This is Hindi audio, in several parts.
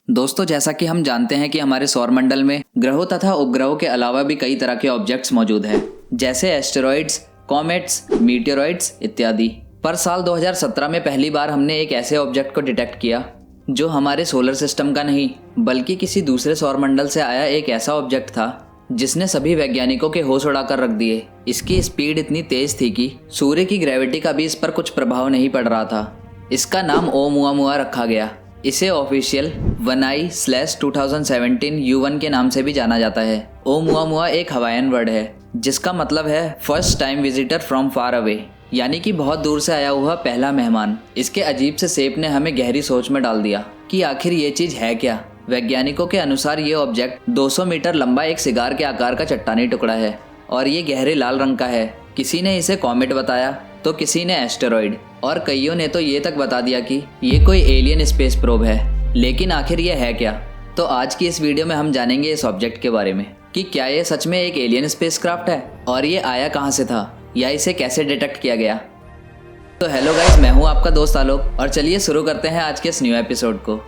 दोस्तों, जैसा कि हम जानते हैं कि हमारे सौरमंडल में ग्रहों तथा उपग्रहों के अलावा भी कई तरह के ऑब्जेक्ट्स मौजूद हैं, जैसे एस्टेरॉइड्स, कॉमेट्स, मीटियोरॉइड्स इत्यादि। पर साल 2017 में पहली बार हमने एक ऐसे ऑब्जेक्ट को डिटेक्ट किया जो हमारे सोलर सिस्टम का नहीं बल्कि किसी दूसरे सौरमंडल से आया एक ऐसा ऑब्जेक्ट था जिसने सभी वैज्ञानिकों के होश उड़ाकर रख दिए। इसकी स्पीड इतनी तेज थी कि सूर्य की ग्रेविटी का भी इस पर कुछ प्रभाव नहीं पड़ रहा था। इसका नाम ओमुआमुआ रखा गया। इसे ऑफिशियल 1I/2017 U1 के नाम से भी जाना जाता है। ओमुआमुआ एक हवाईयन वर्ड है जिसका मतलब है first time visitor from far away, यानी कि बहुत दूर से आया हुआ पहला मेहमान। इसके अजीब से शेप ने हमें गहरी सोच में डाल दिया कि आखिर ये चीज है क्या। वैज्ञानिकों के अनुसार ये ऑब्जेक्ट 200 मीटर लंबा एक सिगार के आकार का चट्टानी टुकड़ा है और ये गहरे लाल रंग का है। किसी ने इसे कॉमेट बताया तो किसी ने एस्टेरॉइड और कईयों ने तो ये तक बता दिया कि ये कोई एलियन स्पेस प्रोब है। लेकिन आखिर ये है क्या? तो आज की इस वीडियो में हम जानेंगे इस ऑब्जेक्ट के बारे में कि क्या ये सच में एक एलियन स्पेसक्राफ्ट है और ये आया कहाँ से था या इसे कैसे डिटेक्ट किया गया। तो हेलो गाइस, मैं हूँ आपका दोस्त आलोक और चलिए शुरू करते हैं आज के इस न्यू एपिसोड को।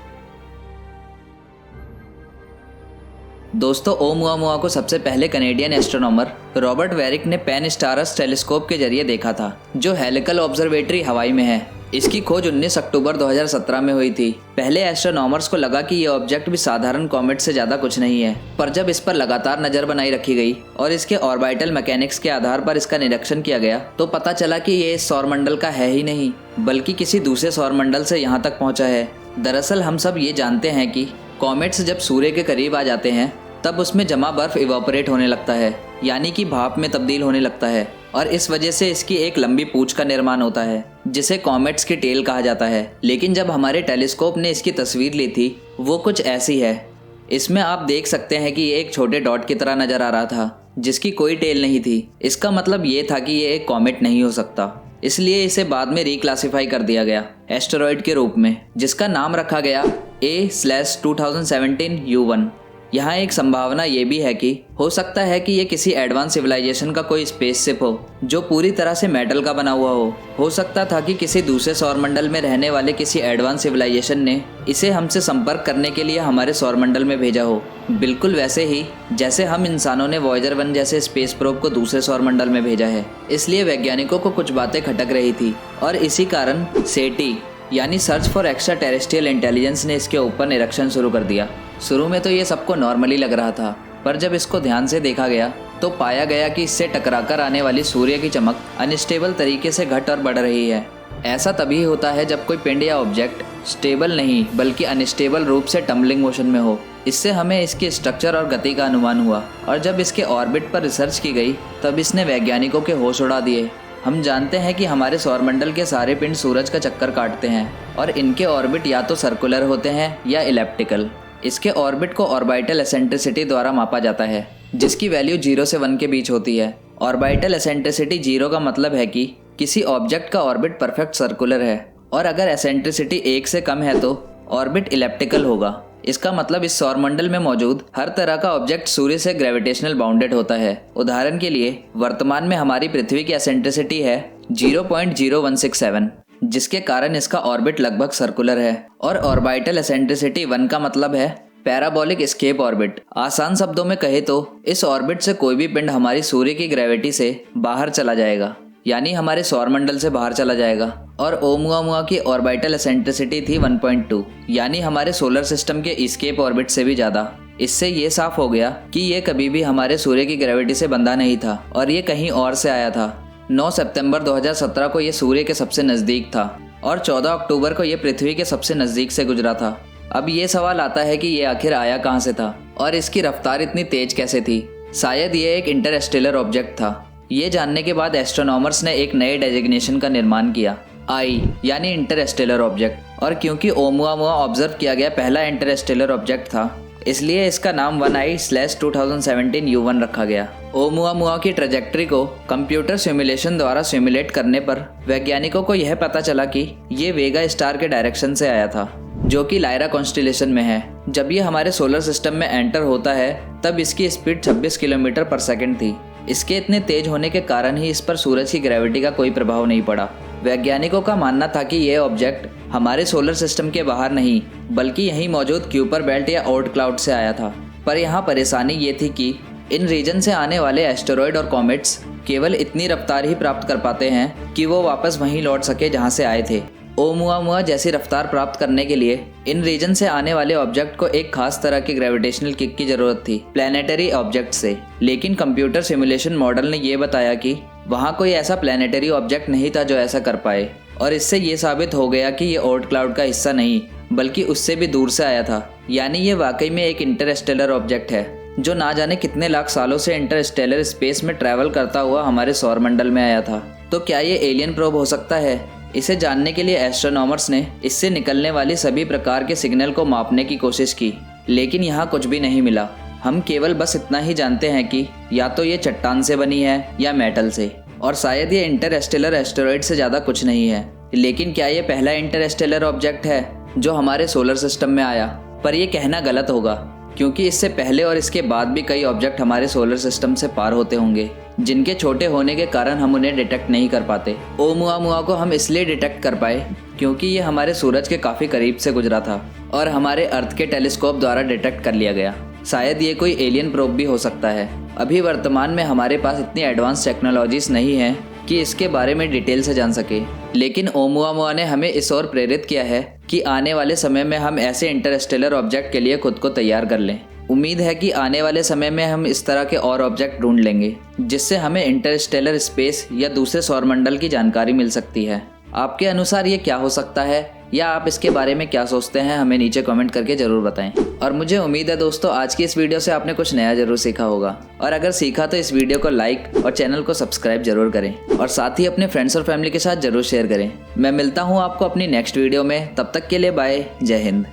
दोस्तों, ओमुआमुआ को सबसे पहले कनेडियन एस्ट्रोनॉमर रॉबर्ट वेरिक ने पेन स्टारस टेलीस्कोप के जरिए देखा था, जो हेलिकल ऑब्जर्वेटरी हवाई में है। इसकी खोज 19 अक्टूबर 2017 में हुई थी। पहले एस्ट्रोनॉमर्स को लगा कि यह ऑब्जेक्ट भी साधारण कॉमेट से ज्यादा कुछ नहीं है, पर जब इस पर लगातार नजर बनाई रखी गई और इसके ऑर्बिटल मैकेनिक्स के आधार पर इसका निरीक्षण किया गया तो पता चला कि ये इस सौरमंडल का है ही नहीं बल्कि किसी दूसरे सौरमंडल से यहाँ तक पहुंचा है। दरअसल हम सब ये जानते हैं कि कॉमेट्स जब सूर्य के करीब आ जाते हैं तब उसमें जमा बर्फ इवापोरेट होने लगता है, यानी कि भाप में तब्दील होने लगता है और इस वजह से इसकी एक लंबी पूंछ का निर्माण होता है जिसे कॉमेट्स की टेल कहा जाता है। लेकिन जब हमारे टेलीस्कोप ने इसकी तस्वीर ली थी वो कुछ ऐसी है। इसमें आप देख सकते हैं कि ये एक छोटे डॉट की तरह नजर आ रहा था जिसकी कोई टेल नहीं थी। इसका मतलब ये था कि ये एक कॉमेट नहीं हो सकता, इसलिए इसे बाद में रिक्लासिफाई कर दिया गया एस्टेरॉइड के रूप में, जिसका नाम रखा गया A/2017 U1। यहाँ एक संभावना ये भी है कि हो सकता है कि ये किसी एडवांस सिविलाइजेशन का कोई स्पेसशिप हो जो पूरी तरह से मेटल का बना हुआ हो सकता था कि किसी दूसरे सौरमंडल में रहने वाले किसी एडवांस सिविलाइजेशन ने इसे हमसे संपर्क करने के लिए हमारे सौरमंडल में भेजा हो, बिल्कुल वैसे ही जैसे हम इंसानों ने वॉयेजर 1 जैसे स्पेस प्रोब को दूसरे सौरमंडल में भेजा है। इसलिए वैज्ञानिकों को कुछ बातें खटक रही थी और इसी कारण सेटी यानी search for extra terrestrial intelligence ने इसके ऊपर निरीक्षण शुरू कर दिया। शुरू में तो ये सबको नॉर्मली लग रहा था, पर जब इसको ध्यान से देखा गया तो पाया गया कि इससे टकराकर आने वाली सूर्य की चमक अनस्टेबल तरीके से घट और बढ़ रही है। ऐसा तभी होता है जब कोई पिंड या ऑब्जेक्ट स्टेबल नहीं बल्कि अनस्टेबल रूप से टम्बलिंग मोशन में हो। इससे हमें इसके स्ट्रक्चर और गति का अनुमान हुआ और जब इसके ऑर्बिट पर रिसर्च की गई तब इसने वैज्ञानिकों के होश उड़ा दिए। हम जानते हैं कि हमारे सौरमंडल के सारे पिंड सूरज का चक्कर काटते हैं और इनके ऑर्बिट या तो सर्कुलर होते हैं या इलेप्टिकल। इसके ऑर्बिट को ऑर्बिटल एसेंट्रिसिटी द्वारा मापा जाता है जिसकी वैल्यू 0 से 1 के बीच होती है। ऑर्बिटल एसेंट्रिसिटी 0 का मतलब है कि किसी ऑब्जेक्ट का ऑर्बिट परफेक्ट सर्कुलर है और अगर एसेंट्रिसिटी 1 से कम है तो ऑर्बिट इलेप्टिकल होगा। इसका मतलब इस सौरमंडल में मौजूद हर तरह का ऑब्जेक्ट सूर्य से ग्रेविटेशनल बाउंडेड होता है। उदाहरण के लिए वर्तमान में हमारी पृथ्वी की एसेंट्रिसिटी है 0.0167, जिसके कारण इसका ऑर्बिट लगभग सर्कुलर है और ऑर्बिटल एसेंट्रिसिटी 1 का मतलब है पैराबोलिक एस्केप ऑर्बिट। आसान शब्दों में कहे तो इस ऑर्बिट से कोई भी पिंड हमारी सूर्य की ग्रेविटी से बाहर चला जाएगा, यानी हमारे सौरमंडल से बाहर चला जाएगा। और ओमुआमुआ की ऑर्बिटल एसेंट्रिसिटी थी 1.2, यानी हमारे सोलर सिस्टम के एस्केप ऑर्बिट से भी ज्यादा। इससे ये साफ हो गया कि ये कभी भी हमारे सूर्य की ग्रेविटी से बंधा नहीं था और ये कहीं और से आया था। 9 सितंबर 2017 को ये सूर्य के सबसे नजदीक था और 14 अक्टूबर को ये पृथ्वी के सबसे नजदीक से गुजरा था। अब ये सवाल आता है कि ये आखिर आया कहाँ से था और इसकी रफ्तार इतनी तेज कैसे थी। शायद ये एक इंटरस्टेलर ऑब्जेक्ट था। ये जानने के बाद एस्ट्रोनॉमर्स ने एक नए डेजिग्नेशन का निर्माण किया, आई यानी इंटरस्टेलर ऑब्जेक्ट। और क्योंकि ओमुआमुआ ऑब्जर्व किया गया पहला इंटरस्टेलर ऑब्जेक्ट था इसलिए इसका नाम 1I/2017 U1 रखा गया। ओमुआमुआ की ट्रेजेक्टरी को कंप्यूटर सिमुलेशन द्वारा सिमुलेट करने पर वैज्ञानिकों को यह पता चला कि ये वेगा स्टार के डायरेक्शन से आया था जो कि लायरा कॉन्स्टेलेशन में है। जब ये हमारे सोलर सिस्टम में एंटर होता है तब इसकी स्पीड 26 किलोमीटर पर सेकंड थी। इसके इतने तेज होने के कारण ही इस पर सूरज की ग्रेविटी का कोई प्रभाव नहीं पड़ा। वैज्ञानिकों का मानना था कि यह ऑब्जेक्ट हमारे सोलर सिस्टम के बाहर नहीं बल्कि यहीं मौजूद क्यूपर बेल्ट या ओर्ट क्लाउड से आया था। पर यहाँ परेशानी ये थी कि इन रीजन से आने वाले एस्टेरॉयड और कॉमेट्स केवल इतनी रफ्तार ही प्राप्त कर पाते हैं कि वो वापस वहीं लौट सके जहाँ से आए थे। ओमुआमुआ जैसी रफ्तार प्राप्त करने के लिए इन रीजन से आने वाले ऑब्जेक्ट को एक खास तरह की ग्रेविटेशनल किक की जरूरत थी प्लैनेटरी ऑब्जेक्ट से। लेकिन कंप्यूटर सिमुलेशन मॉडल ने यह बताया कि वहाँ कोई ऐसा प्लैनेटरी ऑब्जेक्ट नहीं था जो ऐसा कर पाए, और इससे ये साबित हो गया कि ये ओर्ट क्लाउड का हिस्सा नहीं बल्कि उससे भी दूर से आया था। यानी ये वाकई में एक इंटरस्टेलर ऑब्जेक्ट है जो ना जाने कितने लाख सालों से इंटरस्टेलर स्पेस में ट्रैवल करता हुआ हमारे सौरमंडल में आया था। तो क्या ये एलियन प्रोब हो सकता है? इसे जानने के लिए एस्ट्रोनॉमर्स ने इससे निकलने वाली सभी प्रकार के सिग्नल को मापने की कोशिश की, लेकिन यहाँ कुछ भी नहीं मिला। हम केवल बस इतना ही जानते हैं कि या तो ये चट्टान से बनी है या मेटल से, और शायद ये इंटरस्टेलर एस्टेरॉयड से ज़्यादा कुछ नहीं है। लेकिन क्या ये पहला इंटरस्टेलर ऑब्जेक्ट है जो हमारे सोलर सिस्टम में आया? पर यह कहना गलत होगा, क्योंकि इससे पहले और इसके बाद भी कई ऑब्जेक्ट हमारे सोलर सिस्टम से पार होते होंगे जिनके छोटे होने के कारण हम उन्हें डिटेक्ट नहीं कर पाते। ओमुआमुआ को हम इसलिए डिटेक्ट कर पाए क्योंकि ये हमारे सूरज के काफ़ी करीब से गुजरा था और हमारे अर्थ के टेलीस्कोप द्वारा डिटेक्ट कर लिया गया। शायद ये कोई एलियन प्रोब भी हो सकता है। अभी वर्तमान में हमारे पास इतनी एडवांस टेक्नोलॉजीज नहीं है कि इसके बारे में डिटेल से जान सके, लेकिन ओमुआमुआ ने हमें इस ओर प्रेरित किया है कि आने वाले समय में हम ऐसे इंटरस्टेलर ऑब्जेक्ट के लिए खुद को तैयार कर लें। उम्मीद है कि आने वाले समय में हम इस तरह के और ऑब्जेक्ट ढूंढ लेंगे जिससे हमें इंटरस्टेलर स्पेस या दूसरे सौरमंडल की जानकारी मिल सकती है। आपके अनुसार ये क्या हो सकता है, या आप इसके बारे में क्या सोचते हैं, हमें नीचे कमेंट करके ज़रूर बताएं। और मुझे उम्मीद है दोस्तों आज की इस वीडियो से आपने कुछ नया ज़रूर सीखा होगा, और अगर सीखा तो इस वीडियो को लाइक और चैनल को सब्सक्राइब जरूर करें, और साथ ही अपने फ्रेंड्स और फैमिली के साथ जरूर शेयर करें। मैं मिलता हूँ आपको अपनी नेक्स्ट वीडियो में, तब तक के लिए बाय, जय हिंद।